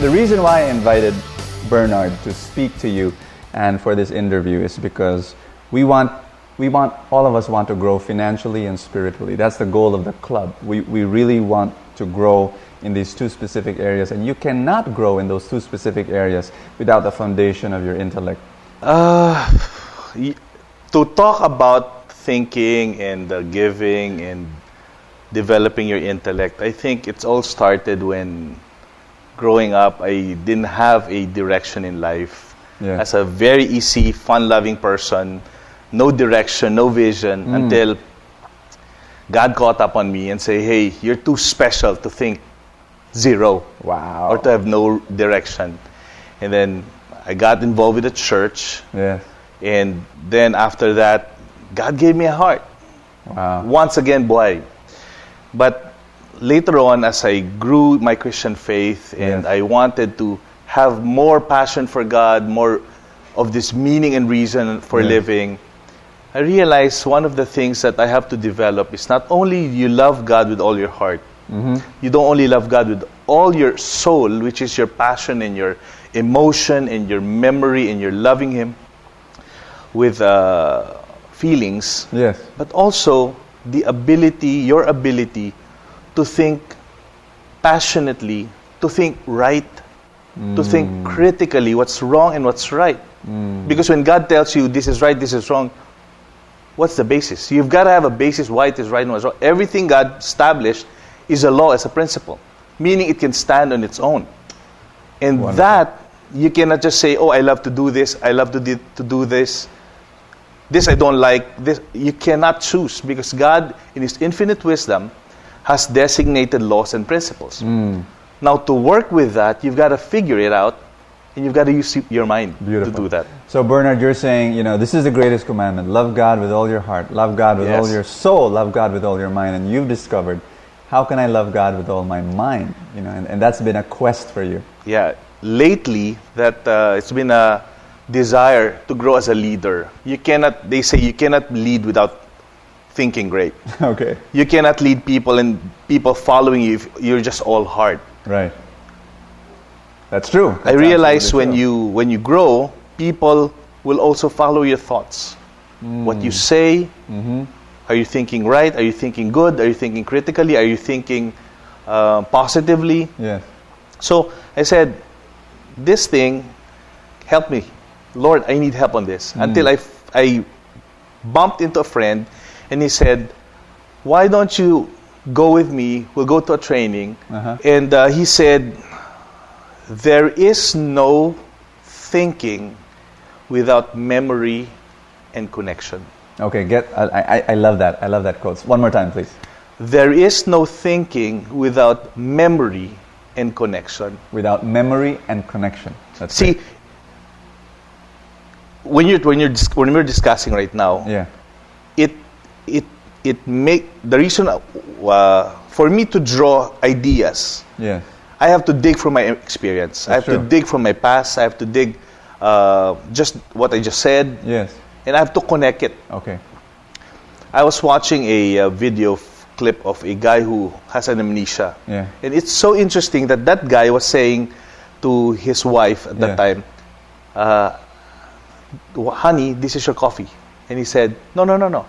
The reason why I invited Bernard to speak to you and for this interview is because all of us want to grow financially and spiritually. That's the goal of the club. We really want to grow in these two specific areas, and you cannot grow in those two specific areas without the foundation of your intellect. To talk about thinking and giving and developing your intellect, I think it's all started when growing up I didn't have a direction in life. Yeah. As a very easy, fun-loving person, no direction, no vision, until God caught up on me and say, hey, you're too special to think zero. Wow. Or to have no direction. And then I got involved with the church. Yeah. And then after that, God gave me a heart. Wow. Once again, boy. But later on, as I grew my Christian faith and I wanted to have more passion for God, more of this meaning and reason for living, I realized one of the things that I have to develop is not only you love God with all your heart, you don't only love God with all your soul, which is your passion and your emotion and your memory and your loving Him with feelings, but also your ability to think passionately, to think right, to think critically what's wrong and what's right. Because when God tells you this is right, this is wrong, what's the basis? You've got to have a basis why it is right and what's wrong. Everything God established is a law, as a principle, meaning it can stand on its own. And that, you cannot just say, oh, I love to do this, I love to do this, this I don't like, this. You cannot choose, because God, in His infinite wisdom, has designated laws and principles. Now, to work with that, you've got to figure it out, and you've got to use your mind to do that. So, Bernard, you're saying, this is the greatest commandment. Love God with all your heart. Love God with all your soul. Love God with all your mind. And you've discovered, how can I love God with all my mind? And that's been a quest for you. Yeah. Lately, it's been a desire to grow as a leader. They say you cannot lead without thinking great. Okay. You cannot lead people and people following you if you're just all heart. Right. That's true. That's I realize when you grow, people will also follow your thoughts. What you say, are you thinking right? Are you thinking good? Are you thinking critically? Are you thinking positively? Yes. So I said, this thing, help me. Lord, I need help on this. Until I bumped into a friend and he said, why don't you go with me? We'll go to a training. And he said, there is no thinking without memory and connection. Okay, I love that. I love that quote. One more time, please. There is no thinking without memory and connection. Without memory and connection. That's See, great. when we're discussing right now, it make the reason for me to draw ideas. Yeah. I have to dig from my experience. I have to dig from my past. I have to dig just what I just said. Yes. And I have to connect it. Okay. I was watching a video clip of a guy who has an amnesia. Yeah. And it's so interesting that guy was saying to his wife at that time, honey, this is your coffee. And he said, no.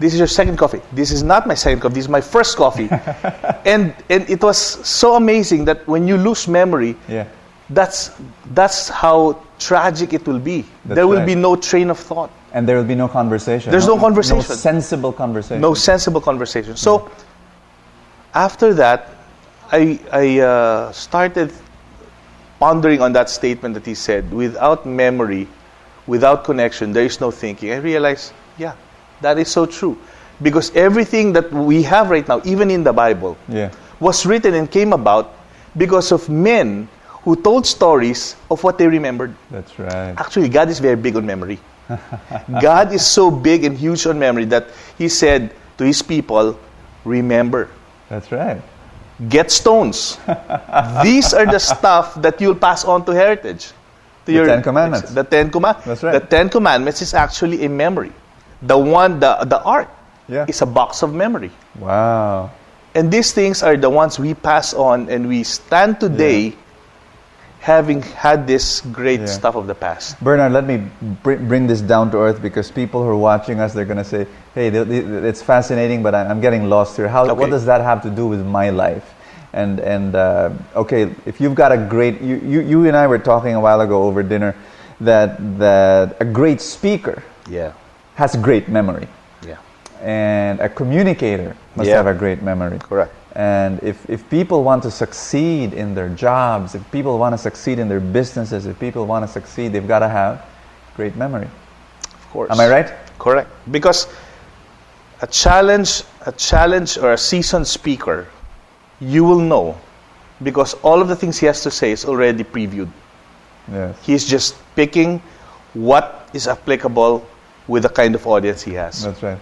This is your second coffee. This is not my second coffee. This is my first coffee. and it was so amazing that when you lose memory, that's how tragic it will be. There will be no train of thought. And there will be no conversation. There's no conversation. No sensible conversation. No sensible conversation. So, after that, I started pondering on that statement that he said, without memory, without connection, there is no thinking. I realized, that is so true. Because everything that we have right now, even in the Bible, was written and came about because of men who told stories of what they remembered. That's right. Actually, God is very big on memory. God is so big and huge on memory that He said to His people, remember. That's right. Get stones. These are the stuff that you'll pass on to heritage. To the Ten Commandments. The Ten Commandments. That's right. The Ten Commandments is actually a memory. The ark is a box of memory. Wow. And these things are the ones we pass on, and we stand today having had this great stuff of the past. Bernard, let me bring this down to earth, because people who are watching us, they're going to say, hey, it's fascinating, but I'm getting lost here. What does that have to do with my life? And okay, if you've got a great, you and I were talking a while ago over dinner that a great speaker has great memory. Yeah. And a communicator must have a great memory. Correct. And if people want to succeed in their jobs, if people want to succeed in their businesses, if people want to succeed, they've got to have great memory. Of course. Am I right? Correct. Because a challenge or a seasoned speaker, you will know, because all of the things he has to say is already previewed. Yes. He's just picking what is applicable with the kind of audience he has. That's right.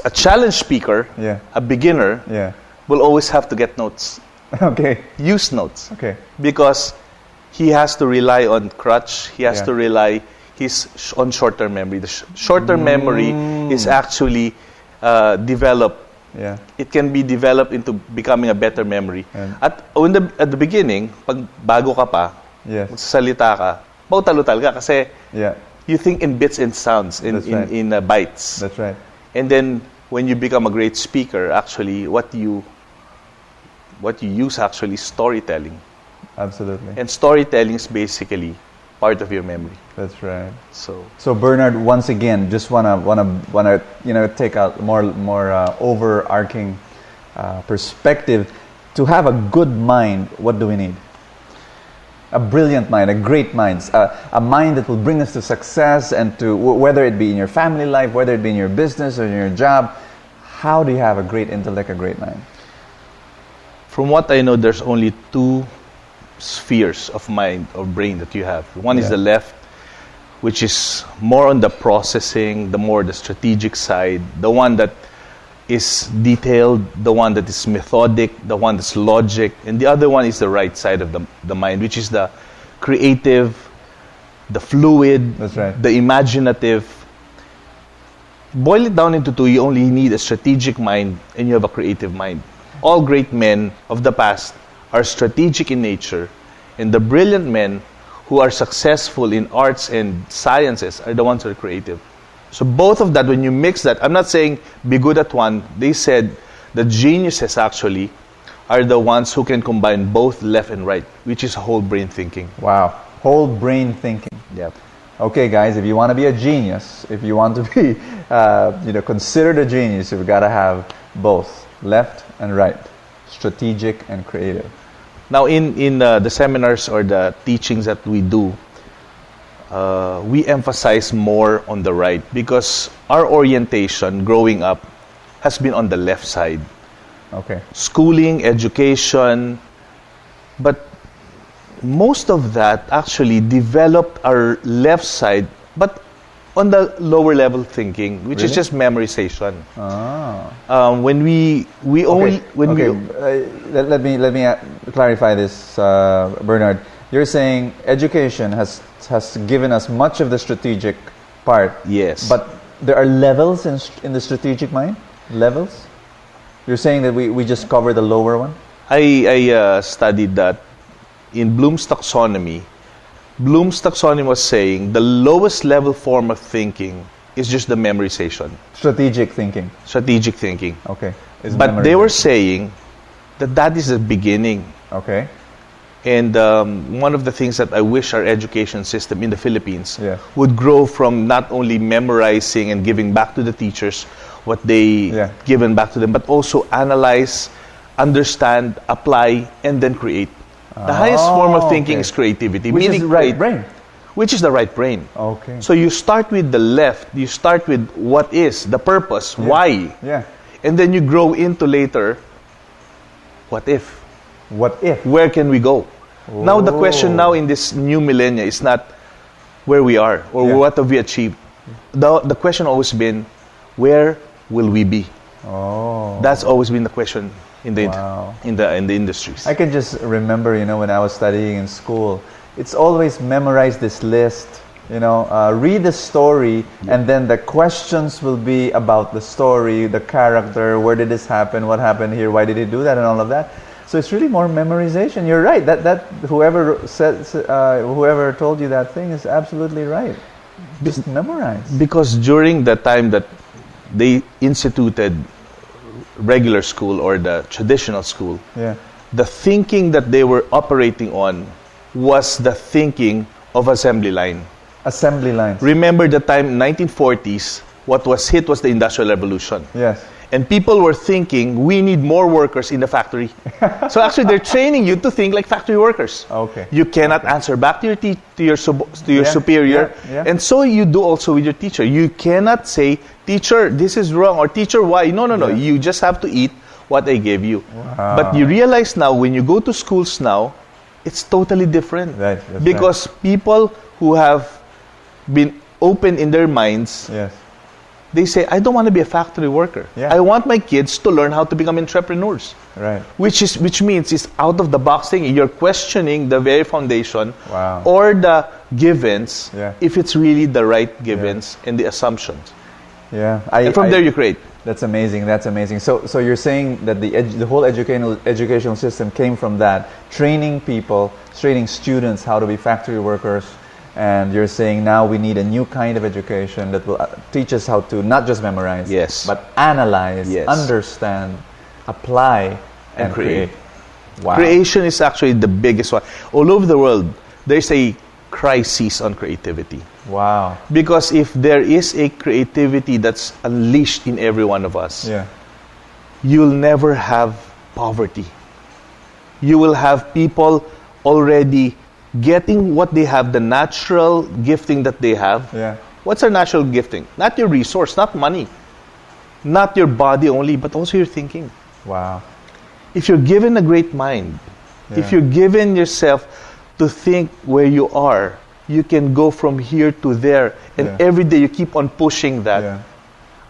A challenge speaker, a beginner, will always have to get notes. Okay. Use notes. Okay. Because he has to rely on crutch. He has to rely on short-term memory. The short-term memory is actually developed. Yeah. It can be developed into becoming a better memory. At the beginning, pag bago ka pa, magsasalita ka, pautalutal ka kasi you think in bits and sounds, in bytes. That's right. And then when you become a great speaker, actually what you use actually is storytelling. Absolutely. And storytelling is basically part of your memory. That's right. So Bernard, once again, just wanna take a more overarching perspective. To have a good mind, what do we need? A brilliant mind, a great mind, a mind that will bring us to success, and to whether it be in your family life, whether it be in your business or in your job. How do you have a great intellect, a great mind? From what I know, there's only two spheres of mind or brain that you have. One is the left, which is more on the processing, the strategic side, the one that is detailed, the one that is methodic, the one that's logic, and the other one is the right side of the mind, which is the creative, the fluid, the imaginative. Boil it down into two. You only need a strategic mind and you have a creative mind. All great men of the past are strategic in nature, and the brilliant men who are successful in arts and sciences are the ones who are creative. So both of that, when you mix that, I'm not saying be good at one. They said the geniuses actually are the ones who can combine both left and right, which is whole brain thinking. Wow, whole brain thinking. Yep. Okay, guys, if you want to be a genius, if you want to be, considered a genius, you've got to have both left and right, strategic and creative. Now, in the seminars or the teachings that we do, we emphasize more on the right because our orientation growing up has been on the left side. Okay. Schooling, education, but most of that actually developed our left side, but on the lower level thinking, which is just memorization. When we only let me clarify this, Bernard. You're saying education has given us much of the strategic part. Yes. But there are levels in the strategic mind? Levels? You're saying that we just cover the lower one? I studied that in Bloom's taxonomy. Bloom's taxonomy was saying the lowest level form of thinking is just the memorization. Strategic thinking. Strategic thinking. Okay. But they were saying that is the beginning. Okay. And one of the things that I wish our education system in the Philippines would grow from not only memorizing and giving back to the teachers what they given back to them, but also analyze, understand, apply, and then create. The highest form of thinking is creativity. Which is the right brain. Which is the right brain. Okay. So you start with the left. You start with what is, the purpose, why. Yeah. And then you grow into later, what if? What if? Where can we go? Oh. Now the question now in this new millennia is not where we are or what have we achieved. The question always been, where will we be? Oh. That's always been the question in the in the industries. I can just remember, when I was studying in school, it's always memorize this list, read the story, and then the questions will be about the story, the character, where did this happen, what happened here, why did he do that, and all of that. So it's really more memorization. You're right. That whoever whoever told you that thing is absolutely right. Just memorize. Because during the time that they instituted regular school or the traditional school, the thinking that they were operating on was the thinking of assembly line. Assembly lines. Remember the time in 1940s, what was hit was the Industrial Revolution. Yes. And people were thinking, we need more workers in the factory. So actually, they're training you to think like factory workers. Okay. You cannot answer back to your superior. And so you do also with your teacher. You cannot say, teacher, this is wrong, or teacher, why? No. You just have to eat what I gave you. Wow. But you realize now, when you go to schools now, it's totally different. Right. Because people who have been open in their minds, they say, I don't want to be a factory worker. I want my kids to learn how to become entrepreneurs. Right. Which means it's out of the box thing. You're questioning the very foundation or the givens, if it's really the right givens and the assumptions. And from there you create. That's amazing. That's amazing. So you're saying that the whole educational system came from that, training people, training students how to be factory workers. And you're saying now we need a new kind of education that will teach us how to not just memorize, but analyze, understand, apply, and create. Wow. Creation is actually the biggest one. All over the world, there's a crisis on creativity. Wow. Because if there is a creativity that's unleashed in every one of us, you'll never have poverty. You will have people already getting what they have, the natural gifting that they have. What's their natural gifting? Not your resource, not money, not your body only, but also your thinking. Wow. If you're given a great mind, if you're given yourself to think where you are, you can go from here to there, and every day you keep on pushing that.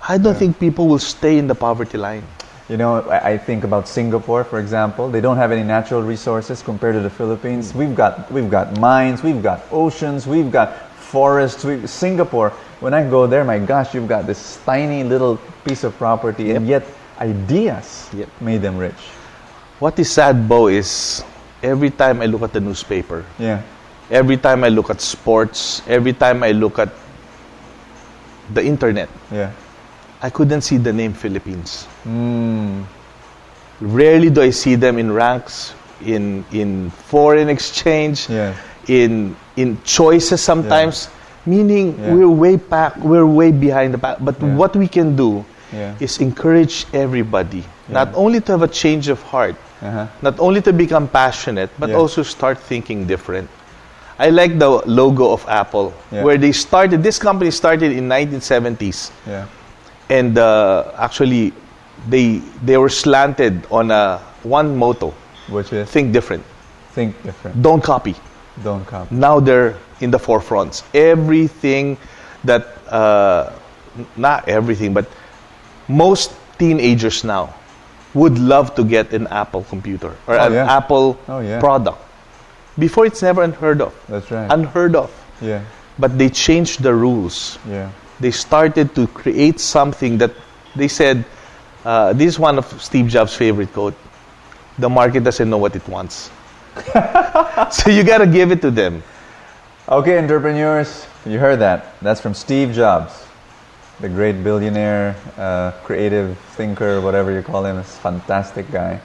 I don't think people will stay in the poverty line. You know, I think about Singapore, for example. They don't have any natural resources compared to the Philippines. We've got mines, we've got oceans, we've got forests. Singapore, when I go there, my gosh, you've got this tiny little piece of property, and yet ideas made them rich. What is sad, Bo, is every time I look at the newspaper, every time I look at sports, every time I look at the internet, I couldn't see the name Philippines. Rarely do I see them in ranks, in foreign exchange, in choices sometimes. Meaning we're way back, we're way behind the pack. But what we can do is encourage everybody, not only to have a change of heart, not only to become passionate, but also start thinking different. I like the logo of Apple, where they started. This company started in 1970s. And actually, they were slanted on one motto, which is think different. Think different. Don't copy. Don't copy. Now they're in the forefronts. Everything that, not everything, but most teenagers now would love to get an Apple computer or an Apple product. Before, it's never unheard of. That's right. Unheard of. But they changed the rules. They started to create something that they said, this is one of Steve Jobs' favorite quote, the market doesn't know what it wants. So you got to give it to them. Okay, entrepreneurs, you heard that. That's from Steve Jobs, the great billionaire, creative thinker, whatever you call him. This fantastic guy.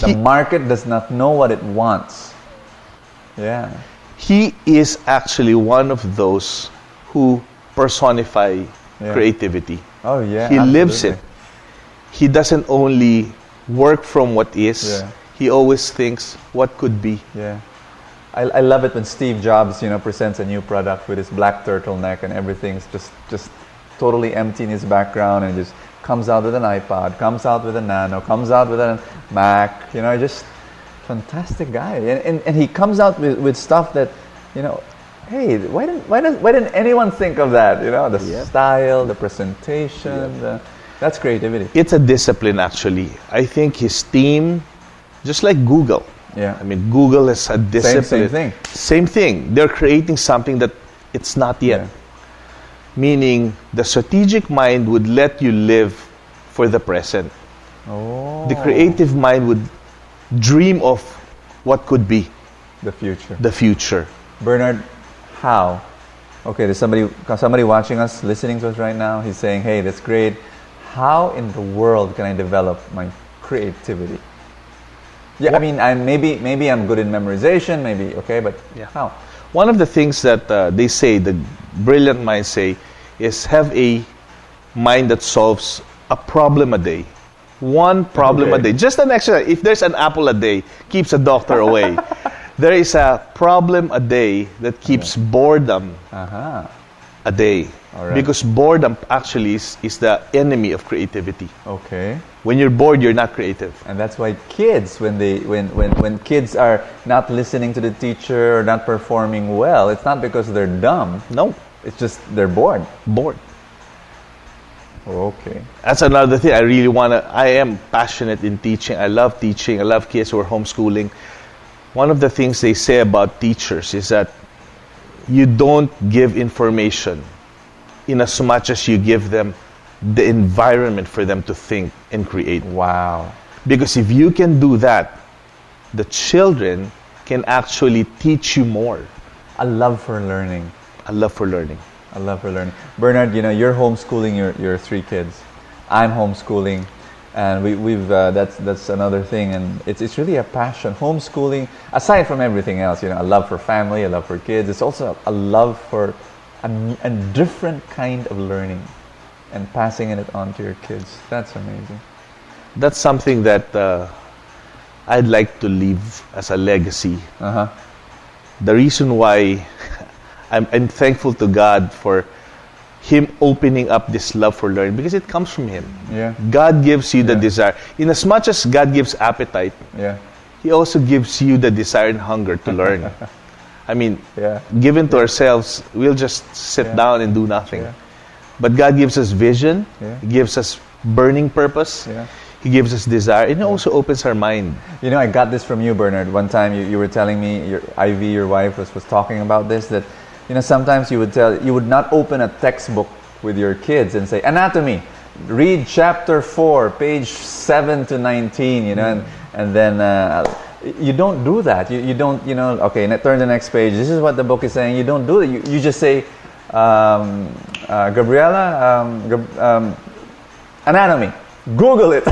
The market does not know what it wants. He is actually one of those who personify creativity. He lives it. He doesn't only work from what is. He always thinks what could be. I love it when Steve Jobs, presents a new product with his black turtleneck and everything's just totally empty in his background, and just comes out with an iPod, comes out with a Nano, comes out with a Mac. Just fantastic guy, and he comes out with stuff that, hey, why didn't anyone think of that? The style, the presentation, that's creativity. It's a discipline, actually. I think his team, just like Google. I mean, Google is a discipline. Same thing. They're creating something that it's not yet. Meaning, the strategic mind would let you live for the present. The creative mind would dream of what could be The future. the future. Bernard, how? Okay, there's somebody watching us, listening to us right now. He's saying, hey, that's great. How in the world can I develop my creativity? Yeah, I mean, maybe I'm good in memorization, maybe, okay, but how? One of the things that they say, the brilliant minds say, is have a mind that solves a problem a day. One problem a day. Just an extra. If there's an apple a day, keeps a doctor away. There is a problem a day that keeps boredom a day. All right. Because boredom actually is the enemy of creativity. Okay. When you're bored, you're not creative. And that's why kids, when kids are not listening to the teacher or not performing well, it's not because they're dumb. No. It's just they're bored. Bored. Okay. That's another thing I am passionate in teaching. I love teaching. I love kids who are homeschooling. One of the things they say about teachers is that you don't give information in as much as you give them the environment for them to think and create. Wow. Because if you can do that, the children can actually teach you more. A love for learning. A love for learning. A love for learning. Bernard, you're homeschooling your 3 kids. I'm homeschooling, and we've that's another thing, and it's really a passion. Homeschooling, aside from everything else, a love for family, a love for kids. It's also a love for a different kind of learning, and passing it on to your kids. That's amazing. That's something that I'd like to leave as a legacy. The reason why I'm thankful to God for Him opening up this love for learning, because it comes from Him. Yeah. God gives you the desire. In as much as God gives appetite, He also gives you the desire and hunger to learn. I mean, given to ourselves, we'll just sit down and do nothing. But God gives us vision. He gives us burning purpose. He gives us desire. And He also opens our mind. I got this from you, Bernard. One time you were telling me, Ivy, your wife, was talking about this, that sometimes you would not open a textbook with your kids and say, anatomy, read chapter 4, page 7 to 19, and then you don't do that. You don't, okay, turn the next page. This is what the book is saying. You don't do it. You just say, Gabriella, anatomy. Google it.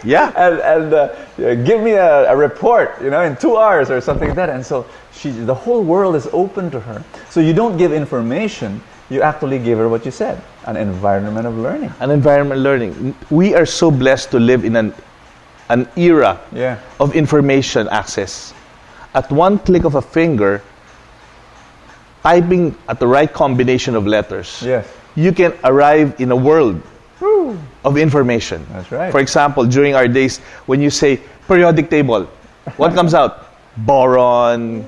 And give me a report, in 2 hours or something like that. And so the whole world is open to her. So you don't give information, you actually give her what you said, an environment of learning. An environment learning. We are so blessed to live in an era of information access. At one click of a finger, typing at the right combination of letters, you can arrive in a world of information. That's right. For example, during our days, when you say periodic table, what comes out? Boron,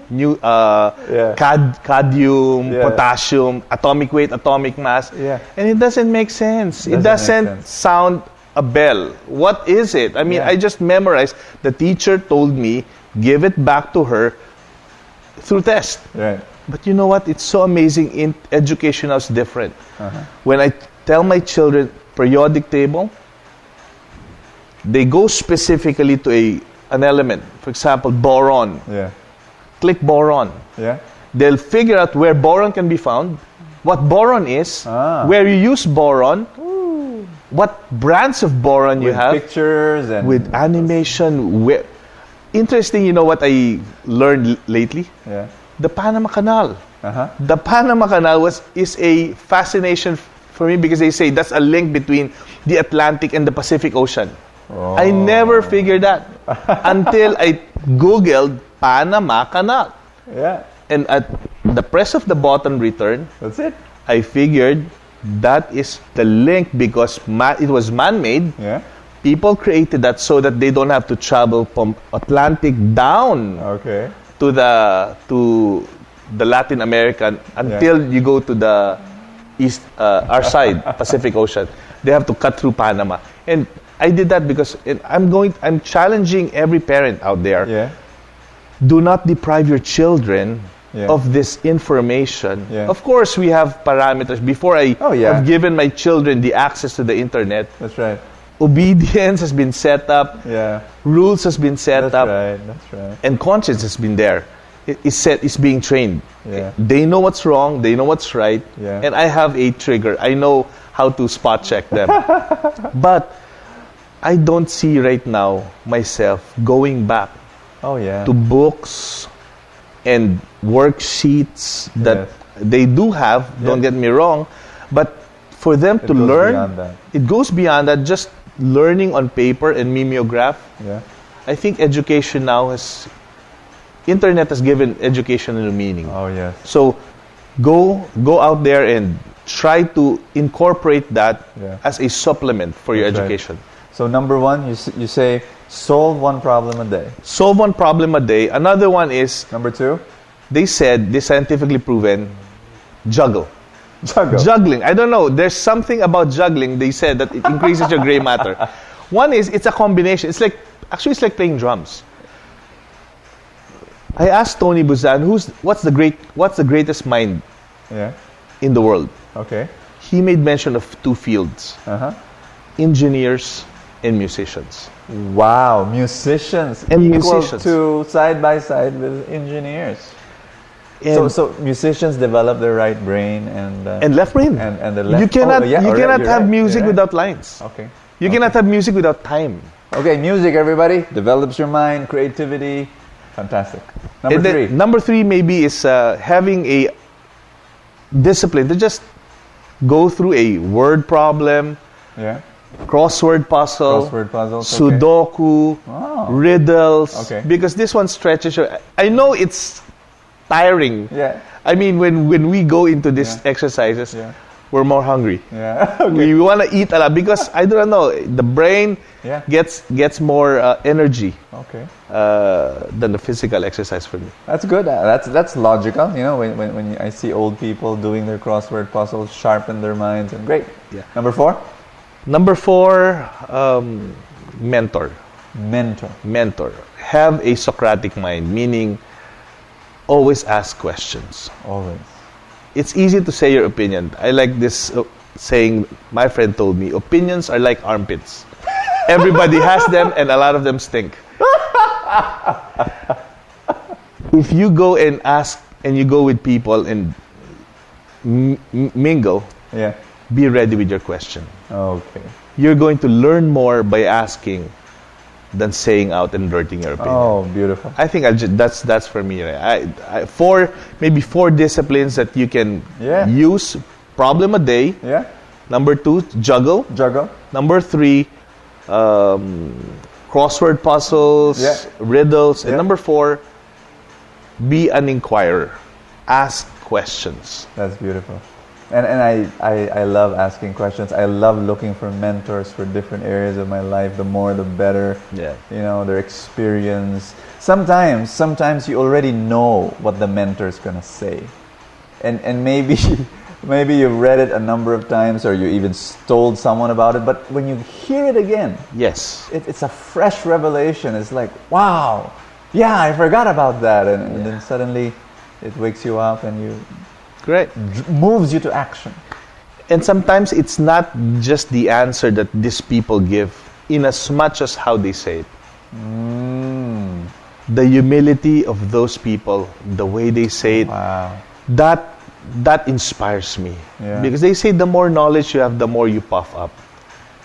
cadmium, potassium, atomic weight, atomic mass. And it doesn't make sense. It doesn't sound a bell. What is it? I mean, I just memorized. The teacher told me, give it back to her through test. Right. But you know what? It's so amazing. Education is different. When I tell my children periodic table, they go specifically to an element. For example, boron. Click boron. They'll figure out where boron can be found, what boron is, where you use boron, what brands of boron you have. With pictures and with animation. Interesting, you know what I learned lately? The Panama Canal. The Panama Canal is a fascination for me, because they say that's a link between the Atlantic and the Pacific Ocean. I never figured that until I Googled Panama Canal. And at the press of the button return, that's it. I figured that is the link, because it was man-made. People created that so that they don't have to travel from Atlantic down to the Latin American until you go to the east, our side, Pacific Ocean. They have to cut through Panama. And I did that because I'm challenging every parent out there. Do not deprive your children of this information. Of course, we have parameters. Before I have given my children the access to the internet, that's right. obedience has been set up, Yeah. rules has been set up, That's right. and conscience has been there. It's being trained. Yeah. They know what's wrong, they know what's right, Yeah. and I have a trigger. I know how to spot check them. But I don't see right now myself going back Oh yeah. to books and worksheets that Yes. they do have, don't get me wrong, but for them to goes learn, beyond that. it goes beyond that, just learning on paper and mimeograph. Yeah. I think education now internet has given education a new meaning. Oh yes. So go out there and try to incorporate that Yeah. as a supplement for your That's right. education. So number one, you say solve one problem a day. Solve one problem a day. Another one is, Number two, they said, this scientifically proven, juggle. juggle. Juggling. I don't know. There's something about juggling. They said that it increases your gray matter. One is, it's a combination. It's like playing drums. I asked Tony Buzan, what's the greatest mind Yeah. in the world? Okay. He made mention of two fields: engineers and musicians. Wow, musicians And equal musicians. to side by side with engineers. And, So musicians develop the right brain and left brain. and the left. You cannot Oh, yeah, you alright, cannot you're have right, music you're right. without lines. Okay. You cannot have music without time. Okay, music, everybody, develops your mind, creativity. Fantastic. Number And then three. number three maybe is having a discipline to just go through a word problem, Yeah. crossword puzzle, Crossword puzzles. Okay. Sudoku, Wow. riddles. Okay. Because this one stretches your. I know it's tiring. Yeah. I mean, when we go into these exercises, Yeah. we're more hungry. Yeah. Okay. We want to eat a lot because I don't know, the brain Yeah. gets more energy Okay. than the physical exercise for me. That's good. That's logical. You know, when I see old people doing their crossword puzzles, sharpen their minds, and great. Yeah. Number four, Number four, mentor. mentor. Have a Socratic mind, meaning always ask questions. Always. It's easy to say your opinion. I like this saying my friend told me, opinions are like armpits. Everybody has them and a lot of them stink. If you go and ask and you go with people and mingle, Yeah. be ready with your question. Okay. You're going to learn more by asking than saying out and blurting your opinion. Oh, beautiful. I think that's for me. Right? Maybe four disciplines that you can Yeah. use. Problem a day. Yeah. Number two, juggle. Juggle. Number three, crossword puzzles, Yeah. riddles. And Yeah. number four, be an inquirer. Ask questions. That's beautiful. And I love asking questions. I love looking for mentors for different areas of my life. The more, the better. Yeah. You know, their experience. Sometimes you already know what the mentor's gonna say, and maybe maybe you've read it a number of times, or you even told someone about it. But when you hear it again, Yes. it's a fresh revelation. It's like, wow, yeah, I forgot about that, and then suddenly it wakes you up and you Great. moves you to action. And sometimes it's not just the answer that these people give, in as much as how they say it. The humility of those people, the way they say it, Wow. that inspires me. Yeah. Because they say the more knowledge you have, the more you puff up.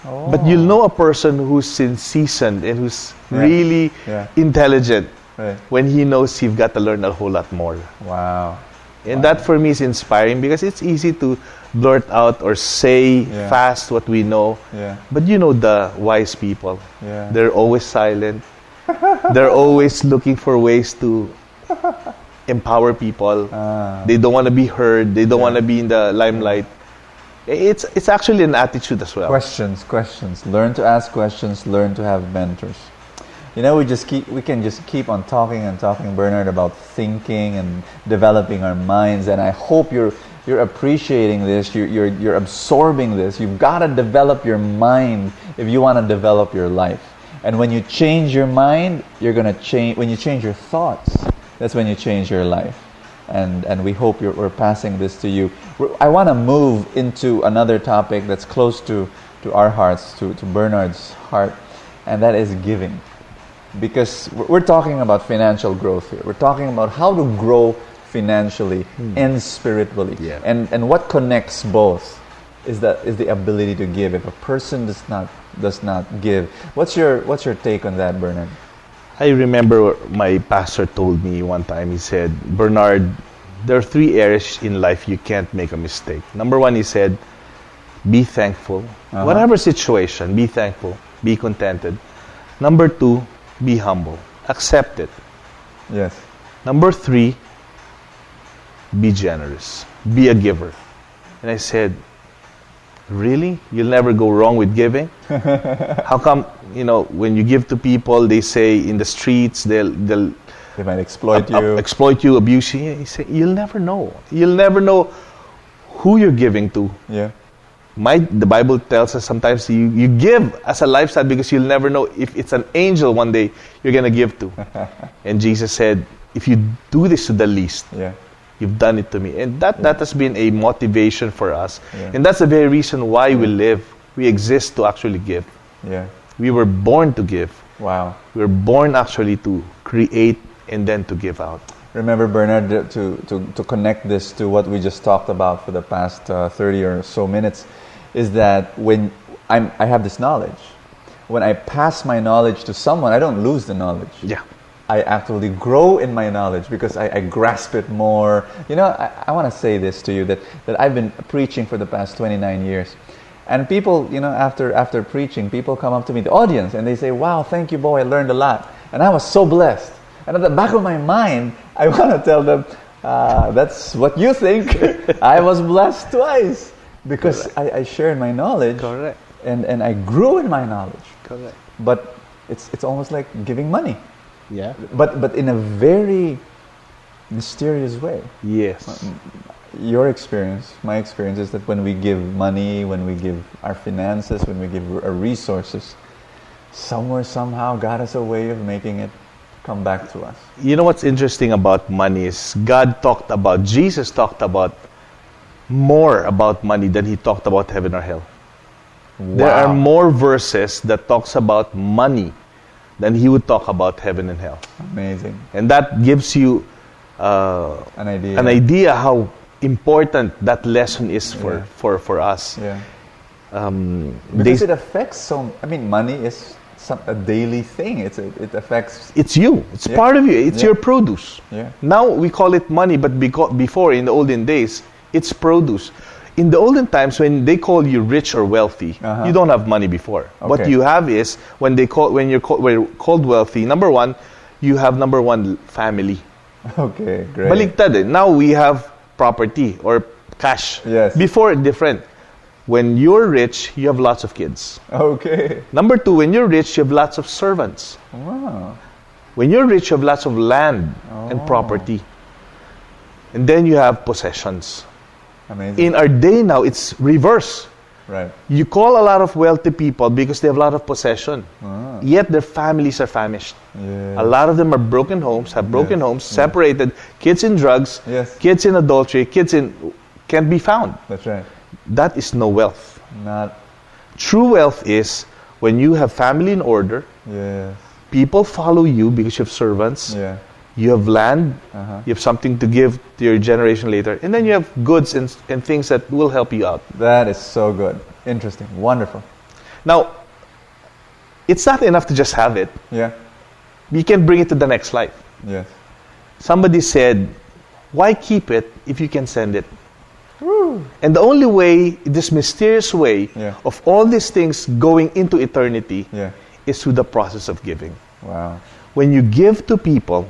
Oh. But you'll know a person who's seasoned and who's really intelligent Right. when he knows you've got to learn a whole lot more. Wow. And that for me is inspiring because it's easy to blurt out or say fast what we know. Yeah. But you know the wise people. Yeah. They're always silent. They're always looking for ways to empower people. They don't want to be heard. They don't want to be in the limelight. It's actually an attitude as well. Questions. Learn to ask questions. Learn to have mentors. You know, we can just keep on talking and talking, Bernard, about thinking and developing our minds. And I hope you're appreciating this. You're absorbing this. You've got to develop your mind if you want to develop your life. And when you change your mind, you're gonna change. When you change your thoughts, that's when you change your life. And we hope we're passing this to you. I want to move into another topic that's close to our hearts, to Bernard's heart, and that is giving. Because we're talking about financial growth here. We're talking about how to grow financially and spiritually. Yeah. And what connects both is the ability to give. If a person does not give, what's your take on that, Bernard? I remember my pastor told me one time, he said, Bernard, there are 3 areas in life you can't make a mistake. Number 1, he said, be thankful. Whatever situation, be thankful, be contented. Number 2, be humble. Accept it. Yes. Number 3, be generous. Be a giver. And I said, really? You'll never go wrong with giving? How come, when you give to people, they say in the streets, they might exploit you. Exploit you, abuse you. He said, you'll never know. You'll never know who you're giving to. Yeah. The Bible tells us sometimes you give as a lifestyle because you'll never know if it's an angel one day you're going to give to. And Jesus said, if you do this to the least, you've done it to me. And that has been a motivation for us. Yeah. And that's the very reason why we live. We exist to actually give. Yeah. We were born to give. Wow. We were born actually to create and then to give out. Remember, Bernard, to connect this to what we just talked about for the past 30 or so minutes, is that when I have this knowledge, when I pass my knowledge to someone, I don't lose the knowledge. Yeah. I actually grow in my knowledge because I grasp it more. I want to say this to you, that I've been preaching for the past 29 years. And people, after preaching, people come up to me, the audience, and they say, wow, thank you, Bo, I learned a lot. And I was so blessed. And at the back of my mind, I want to tell them, that's what you think. I was blessed twice. Because I shared my knowledge. Correct. And I grew in my knowledge. Correct. But it's almost like giving money. Yeah. But in a very mysterious way. Yes. Your experience, my experience is that when we give money, when we give our finances, when we give our resources, somewhere, somehow, God has a way of making it come back to us. You know what's interesting about money is Jesus talked about more about money than he talked about heaven or hell. Wow. There are more verses that talks about money than he would talk about heaven and hell. Amazing. And that gives you an idea how important that lesson is for us. Yeah. Because it affects money is a daily thing. It affects. It's you. It's part of you. It's your produce. Yeah. Now we call it money, but before, in the olden days, it's produce. In the olden times, when they call you rich or wealthy, you don't have money before. Okay. What you have is when you're called wealthy. Number 1, you have family. Okay, great. Baliktad eh. Now we have property or cash. Yes. Before, different. When you're rich, you have lots of kids. Okay. Number 2, when you're rich, you have lots of servants. Wow. When you're rich, you have lots of land and property. And then you have possessions. Amazing. In our day now, it's reverse. Right. You call a lot of wealthy people because they have a lot of possession. Yet their families are famished. Yes. A lot of them are broken homes, separated, kids in drugs, kids in adultery, can't be found. That's right. That is no wealth. Not. True wealth is when you have family in order, people follow you because you have servants, you have land, you have something to give to your generation later, and then you have goods and things that will help you out. That is so good. Interesting. Wonderful. Now, it's not enough to just have it. Yeah. You can bring it to the next life. Yes. Somebody said, why keep it if you can send it? Woo. And the only way, this mysterious way of all these things going into eternity is through the process of giving. Wow. When you give to people,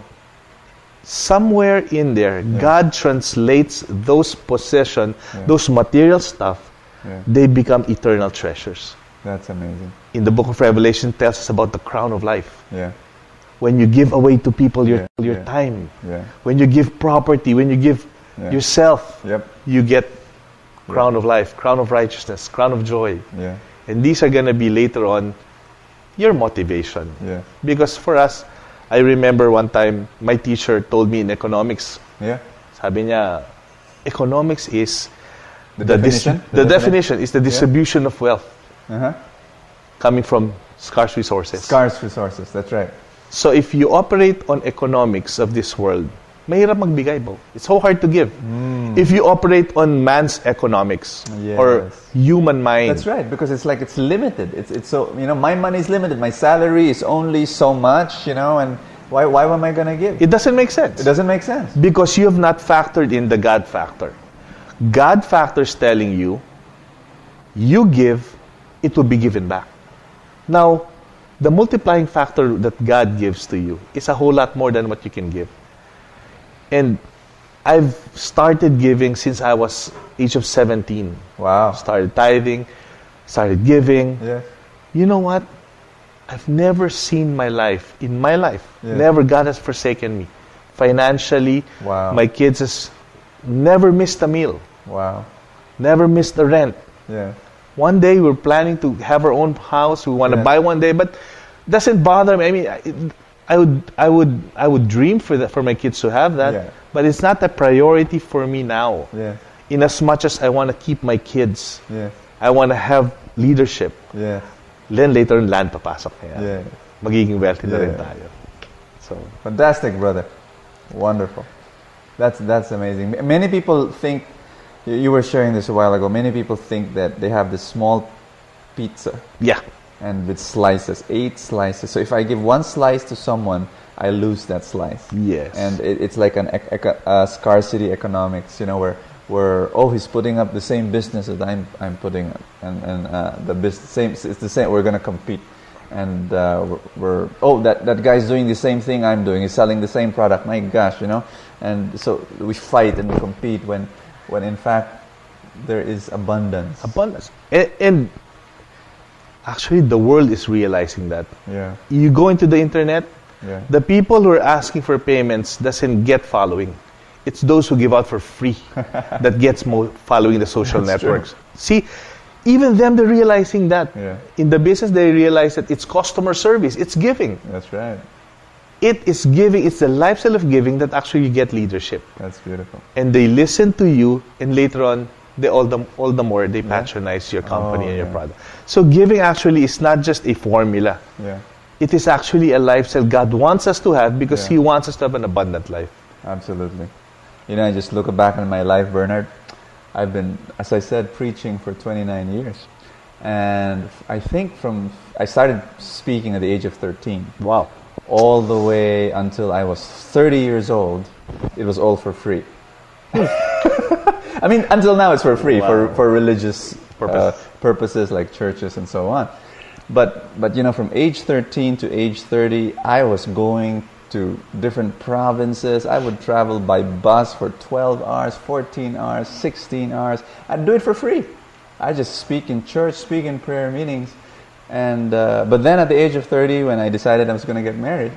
somewhere in there, God translates those possession, those material stuff, they become eternal treasures. That's amazing. In the book of Revelation, it tells us about the crown of life. Yeah. When you give away to people your time, when you give property, when you give yourself, you get crown of life, crown of righteousness, crown of joy. Yeah. And these are going to be later on your motivation. Yeah. Because for us, I remember one time, my teacher told me in economics, sabi niya, economics is the definition is the distribution of wealth. coming from scarce resources. Scarce resources, that's right. So if you operate on economics of this world, mahirap magbigay, Bo. It's so hard to give. If you operate on man's economics or human mind. That's right, because it's like it's limited. It's so, my money is limited. My salary is only so much, and why am I going to give? It doesn't make sense. It doesn't make sense. Because you have not factored in the God factor. God factor is telling you, you give, it will be given back. Now, the multiplying factor that God gives to you is a whole lot more than what you can give. And I've started giving since I was age of 17. Wow. Started tithing, started giving. Yes. You know what? I've never seen in my life, never God has forsaken me. Financially, my kids has never missed a meal. Wow. Never missed a rent. Yeah. One day we're planning to have our own house. We want to buy one day, but it doesn't bother me. I mean, I would dream for my kids to have that, but it's not a priority for me now. Yeah. In as much as I want to keep my kids, I want to have leadership. Yeah. Then later on, land papasok kaya. Yeah. Magiging wealthy na rin tayo. So fantastic, brother. Wonderful. That's amazing. Many people think, you were sharing this a while ago, many people think that they have this small pizza. Yeah. And with slices, 8 slices. So if I give 1 slice to someone, I lose that slice. Yes. And it's like a scarcity economics, where he's putting up the same business that I'm putting up, and the same, it's the same. We're gonna compete, and that guy's doing the same thing I'm doing. He's selling the same product. My gosh, and so we fight and we compete when in fact there is abundance. Abundance, and actually the world is realizing that. Yeah. You go into the internet, the people who are asking for payments doesn't get following. It's those who give out for free that gets more following the social networks. True. See, even them, they're realizing that. Yeah. In the business, they realize that it's customer service. It's giving. That's right. It is giving. It's the lifestyle of giving that actually you get leadership. That's beautiful. And they listen to you, and later on, they all the more they patronize your company and your product. So giving actually is not just a formula. Yeah. It is actually a lifestyle God wants us to have because He wants us to have an abundant life. Absolutely. I just look back on my life, Bernard. I've been, as I said, preaching for 29 years. And I think I started speaking at the age of 13. Wow. All the way until I was 30 years old, it was all for free. I mean, until now it's for free, for religious purposes like churches and so on. But from age 13 to age 30, I was going to different provinces. I would travel by bus for 12 hours, 14 hours, 16 hours. I'd do it for free. I just speak in church, speak in prayer meetings. And but then at the age of 30, when I decided I was going to get married,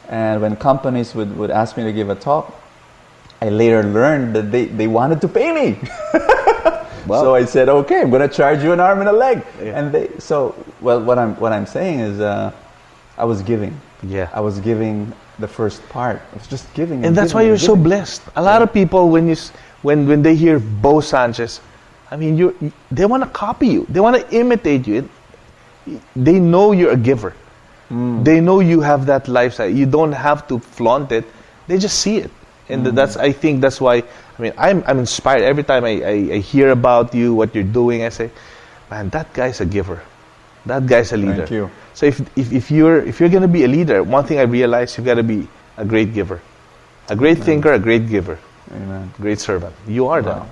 and when companies would ask me to give a talk, I later learned that they wanted to pay me. Wow. So I said, okay, I'm going to charge you an arm and a leg. Yeah. And what I'm saying is I was giving. Yeah. I was giving the first part. I was just giving. And that's why you're so blessed. A lot of people, when they hear Bo Sanchez, I mean, they want to copy you. They want to imitate you. They know you're a giver. They know you have that lifestyle. You don't have to flaunt it. They just see it. And I think that's why, I mean, I'm inspired. Every time I hear about you, what you're doing, I say, man, that guy's a giver. That guy's a leader. Thank you. So if you're going to be a leader, one thing I realized, you've got to be a great giver. A great thinker, a great giver. Amen. Great servant. You are that.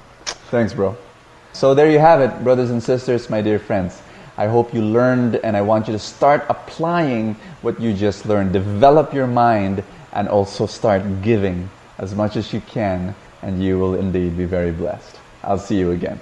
Thanks, bro. So there you have it, brothers and sisters, my dear friends. I hope you learned, and I want you to start applying what you just learned. Develop your mind and also start giving as much as you can, and you will indeed be very blessed. I'll see you again.